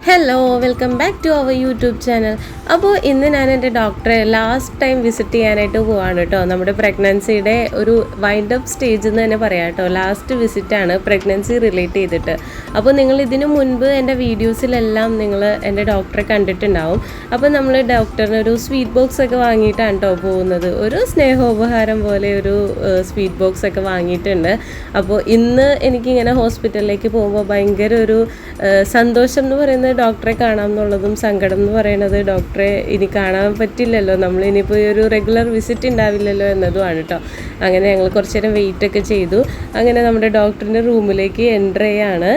Hello welcome back to our YouTube channel. അപ്പോൾ ഇന്ന് ഞാൻ എൻ്റെ ഡോക്ടറെ ലാസ്റ്റ് ടൈം വിസിറ്റ് ചെയ്യാനായിട്ട് പോവാണ് കേട്ടോ. നമ്മുടെ പ്രഗ്നൻസിയുടെ ഒരു വൈൻഡ് അപ്പ് സ്റ്റേജ് എന്ന് തന്നെ പറയാം കേട്ടോ. ലാസ്റ്റ് വിസിറ്റാണ് പ്രഗ്നൻസി റിലേറ്റ് ചെയ്തിട്ട്. അപ്പോൾ നിങ്ങൾ ഇതിനു മുൻപ് എൻ്റെ വീഡിയോസിലെല്ലാം നിങ്ങൾ എൻ്റെ ഡോക്ടറെ കണ്ടിട്ടുണ്ടാവും. അപ്പോൾ നമ്മൾ ഡോക്ടറിന് ഒരു സ്വീറ്റ് ബോക്സ് ഒക്കെ വാങ്ങിയിട്ടാണ് കേട്ടോ പോകുന്നത്. ഒരു സ്നേഹോപഹാരം പോലെ ഒരു സ്വീറ്റ് ബോക്സ് ഒക്കെ വാങ്ങിയിട്ടുണ്ട്. അപ്പോൾ ഇന്ന് എനിക്കിങ്ങനെ ഹോസ്പിറ്റലിലേക്ക് പോകുമ്പോൾ ഭയങ്കര ഒരു സന്തോഷം എന്ന് പറയുന്നത് ഡോക്ടറെ കാണാം എന്നുള്ളതും സങ്കടം എന്ന് പറയുന്നത് ഡോക്ടറെ ഇനി കാണാൻ പറ്റില്ലല്ലോ, നമ്മൾ ഇനിയിപ്പോൾ ഒരു റെഗുലർ വിസിറ്റ് ഉണ്ടാവില്ലല്ലോ എന്നതുമാണ് കേട്ടോ. അങ്ങനെ ഞങ്ങൾ കുറച്ച് നേരം വെയിറ്റ് ഒക്കെ ചെയ്തു. അങ്ങനെ നമ്മുടെ ഡോക്ടറിൻ്റെ റൂമിലേക്ക് എൻ്റർ ചെയ്യാണ്.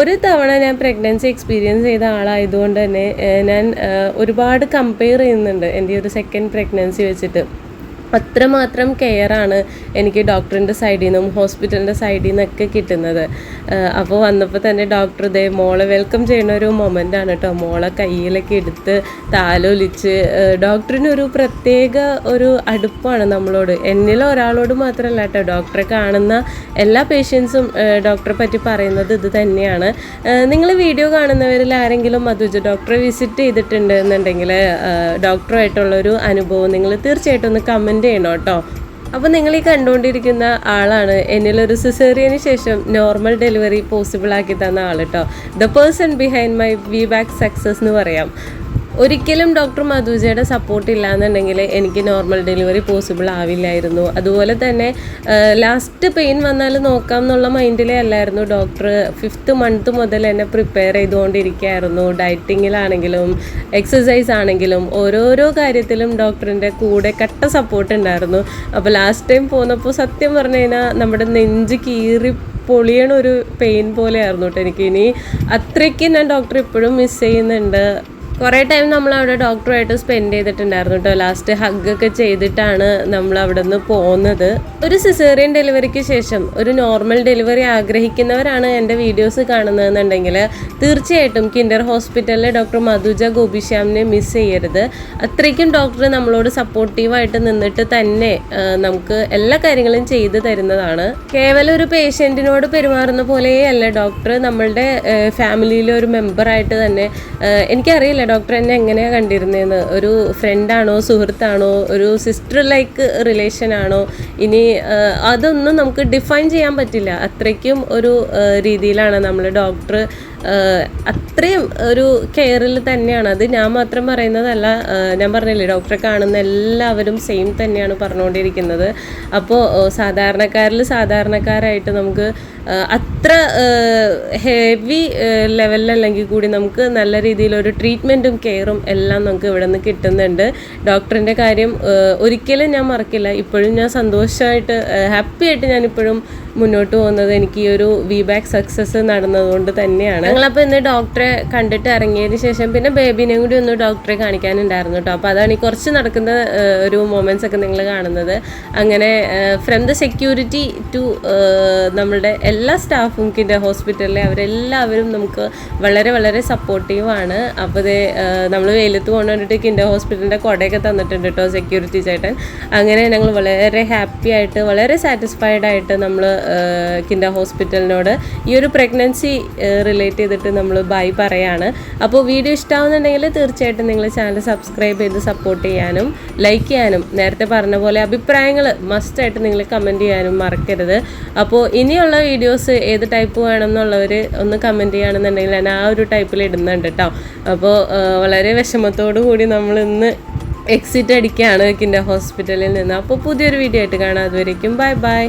ഒരു തവണ ഞാൻ പ്രഗ്നൻസി എക്സ്പീരിയൻസ് ചെയ്ത ആളായതുകൊണ്ട് തന്നെ ഞാൻ ഒരുപാട് കമ്പയർ ചെയ്യുന്നുണ്ട് എൻ്റെ ഒരു സെക്കൻഡ് പ്രഗ്നൻസി വെച്ചിട്ട്. അത്രമാത്രം കെയറാണ് എനിക്ക് ഡോക്ടറിൻ്റെ സൈഡിൽ നിന്നും ഹോസ്പിറ്റലിൻ്റെ സൈഡിൽ നിന്നൊക്കെ കിട്ടുന്നത്. അപ്പോൾ വന്നപ്പോൾ തന്നെ ഡോക്ടർ ഇതേ മോളെ വെൽക്കം ചെയ്യുന്ന ഒരു മൊമെൻ്റാണ് കേട്ടോ. മോളെ കയ്യിലൊക്കെ എടുത്ത് താലോലിച്ച് ഡോക്ടറിനൊരു പ്രത്യേക ഒരു അടുപ്പാണ് നമ്മളോട്. എന്നിൽ ഒരാളോട് മാത്രമല്ല കേട്ടോ, ഡോക്ടറെ കാണുന്ന എല്ലാ പേഷ്യൻസും ഡോക്ടറെ പറ്റി പറയുന്നത് ഇത് തന്നെയാണ്. നിങ്ങൾ വീഡിയോ കാണുന്നവരിൽ ആരെങ്കിലും മധുജ ഡോക്ടറെ വിസിറ്റ് ചെയ്തിട്ടുണ്ട് എന്നുണ്ടെങ്കിൽ ഡോക്ടറുമായിട്ടുള്ളൊരു അനുഭവം നിങ്ങൾ തീർച്ചയായിട്ടും ഒന്ന് കമൻറ്റ് ചെയ്യണം കേട്ടോ. അപ്പോൾ നിങ്ങൾ ഈ കണ്ടുകൊണ്ടിരിക്കുന്ന ആളാണ് എന്നിലൊരു സിസേറിയന് ശേഷം നോർമൽ ഡെലിവറി പോസിബിൾ ആക്കി തന്ന ആൾ കേട്ടോ. The person behind my VBAC success എന്ന് പറയാം. ഒരിക്കലും ഡോക്ടർ മധുജയുടെ സപ്പോർട്ട് ഇല്ലാന്നുണ്ടെങ്കിൽ എനിക്ക് നോർമൽ ഡെലിവറി പോസിബിൾ ആവില്ലായിരുന്നു. അതുപോലെ തന്നെ ലാസ്റ്റ് പെയിൻ വന്നാൽ നോക്കാം എന്നുള്ള മൈൻഡിലേ അല്ലായിരുന്നു ഡോക്ടർ. 5th month മുതൽ എന്നെ പ്രിപ്പയർ ചെയ്തുകൊണ്ടിരിക്കുകയായിരുന്നു. ഡയറ്റിങ്ങിലാണെങ്കിലും എക്സസൈസ് ആണെങ്കിലും ഓരോരോ കാര്യത്തിലും ഡോക്ടറിൻ്റെ കൂടെ കട്ട സപ്പോർട്ട് ഉണ്ടായിരുന്നു. അപ്പോൾ ലാസ്റ്റ് ടൈം പോന്നപ്പോൾ സത്യം പറഞ്ഞു കഴിഞ്ഞാൽ നമ്മുടെ നെഞ്ച് കീറി പൊളിയണ ഒരു പെയിൻ പോലെയായിരുന്നു കേട്ടോ എനിക്ക്. ഇനി അത്രയ്ക്ക് ഞാൻ ഡോക്ടർ ഇപ്പോഴും മിസ് ചെയ്യുന്നുണ്ട്. കുറേ ടൈം നമ്മൾ അവിടെ ഡോക്ടറുമായിട്ട് സ്പെൻഡ് ചെയ്തിട്ടുണ്ടായിരുന്നു കേട്ടോ. ലാസ്റ്റ് ഹഗ്ഗൊക്കെ ചെയ്തിട്ടാണ് നമ്മൾ അവിടെ നിന്ന് പോകുന്നത്. ഒരു സിസേറിയൻ ഡെലിവറിക്ക് ശേഷം ഒരു നോർമൽ ഡെലിവറി ആഗ്രഹിക്കുന്നവരാണ് എൻ്റെ വീഡിയോസ് കാണുന്നതെന്നുണ്ടെങ്കിൽ തീർച്ചയായിട്ടും കിൻഡർ ഹോസ്പിറ്റലിലെ ഡോക്ടർ മധുജ ഗോപിശ്യാമിനെ മിസ് ചെയ്യരുത്. അത്രയ്ക്കും ഡോക്ടർ നമ്മളോട് സപ്പോർട്ടീവായിട്ട് നിന്നിട്ട് തന്നെ നമുക്ക് എല്ലാ കാര്യങ്ങളും ചെയ്തു തരുന്നതാണ്. കേവലം ഒരു പേഷ്യൻറ്റിനോട് പെരുമാറുന്ന പോലെയല്ല ഡോക്ടർ നമ്മളുടെ ഫാമിലിയിലെ ഒരു മെമ്പറായിട്ട് തന്നെ. എനിക്കറിയില്ല ഡോക്ടർ എന്നെ എങ്ങനെയാണ് കണ്ടിരുന്നതെന്ന്. ഒരു ഫ്രണ്ടാണോ, സുഹൃത്താണോ, ഒരു സിസ്റ്റർ ലൈക്ക് റിലേഷൻ ആണോ, ഇനി അതൊന്നും നമുക്ക് ഡിഫൈൻ ചെയ്യാൻ പറ്റില്ല. അത്രയ്ക്കും ഒരു രീതിയിലാണ് നമ്മൾ ഡോക്ടർ അത്രയും ഒരു കെയറിൽ തന്നെയാണ്. അത് ഞാൻ മാത്രം പറയുന്നതല്ല, ഞാൻ പറഞ്ഞില്ലേ ഡോക്ടറെ കാണുന്ന എല്ലാവരും സെയിം തന്നെയാണ് പറഞ്ഞുകൊണ്ടിരിക്കുന്നത്. അപ്പോൾ സാധാരണക്കാരായിട്ട് നമുക്ക് അത്ര ഹെവി ലെവലിലല്ലെങ്കിൽ കൂടി നമുക്ക് നല്ല രീതിയിലൊരു ട്രീറ്റ്മെൻറ്റും കെയറും എല്ലാം നമുക്ക് ഇവിടെ നിന്ന് കിട്ടുന്നുണ്ട്. ഡോക്ടറിൻ്റെ കാര്യം ഒരിക്കലും ഞാൻ മറക്കില്ല. ഇപ്പോഴും ഞാൻ സന്തോഷമായിട്ട് ഹാപ്പി ആയിട്ട് ഞാനിപ്പോഴും മുന്നോട്ട് പോകുന്നത് എനിക്ക് ഈ ഒരു VBAC സക്സസ് നടന്നതുകൊണ്ട് തന്നെയാണ്. ഞങ്ങളപ്പോൾ ഇന്ന് ഡോക്ടറെ കണ്ടിട്ട് ഇറങ്ങിയതിന് ശേഷം പിന്നെ ബേബിനെയും കൂടി ഒന്ന് ഡോക്ടറെ കാണിക്കാനുണ്ടായിരുന്നു കേട്ടോ. അപ്പോൾ അതാണ് ഈ കുറച്ച് നടക്കുന്ന ഒരു മൊമെൻറ്റ്സ് ഒക്കെ നിങ്ങൾ കാണുന്നത്. അങ്ങനെ ഫ്രം ദ സെക്യൂരിറ്റി ടു നമ്മളുടെ എല്ലാ സ്റ്റാഫും കിൻഡർ ഹോസ്പിറ്റലിലെ അവരെല്ലാവരും നമുക്ക് വളരെ വളരെ സപ്പോർട്ടീവാണ്. അപ്പോൾ നമ്മൾ വെയിലത്ത് പോകാൻ വേണ്ടിയിട്ട് കിൻഡർ ഹോസ്പിറ്റലിൻ്റെ കൊടയൊക്കെ തന്നിട്ടുണ്ട് കേട്ടോ സെക്യൂരിറ്റി ചേട്ടൻ. അങ്ങനെ ഞങ്ങൾ വളരെ ഹാപ്പി ആയിട്ട് വളരെ സാറ്റിസ്ഫൈഡ് ആയിട്ട് നമ്മൾ കിൻഡർ ഹോസ്പിറ്റലിനോട് ഈ ഒരു പ്രഗ്നൻസി റിലേറ്റ് ചെയ്തിട്ട് നമ്മൾ ബൈ പറയാണ്. അപ്പോൾ വീഡിയോ ഇഷ്ടമാവുന്നുണ്ടെങ്കിൽ തീർച്ചയായിട്ടും നിങ്ങൾ ചാനൽ സബ്സ്ക്രൈബ് ചെയ്ത് സപ്പോർട്ട് ചെയ്യാനും ലൈക്ക് ചെയ്യാനും നേരത്തെ പറഞ്ഞ പോലെ അഭിപ്രായങ്ങൾ മസ്റ്റായിട്ട് നിങ്ങൾ കമൻറ്റ് ചെയ്യാനും മറക്കരുത്. അപ്പോൾ ഇനിയുള്ള വീഡിയോസ് ഏത് ടൈപ്പ് വേണമെന്നുള്ളവർ ഒന്ന് കമൻറ്റ് ചെയ്യുകയാണെന്നുണ്ടെങ്കിൽ ഞാൻ ആ ഒരു ടൈപ്പിൽ ഇടുന്നുണ്ട് കേട്ടോ. അപ്പോൾ വളരെ വിഷമത്തോടു കൂടി നമ്മൾ ഇന്ന് എക്സിറ്റ് അടിക്കുകയാണ് കിൻഡർ ഹോസ്പിറ്റലിൽ നിന്ന്. അപ്പോൾ പുതിയൊരു വീഡിയോ ആയിട്ട് കാണാം. അതുവരേക്കും ബൈ ബൈ.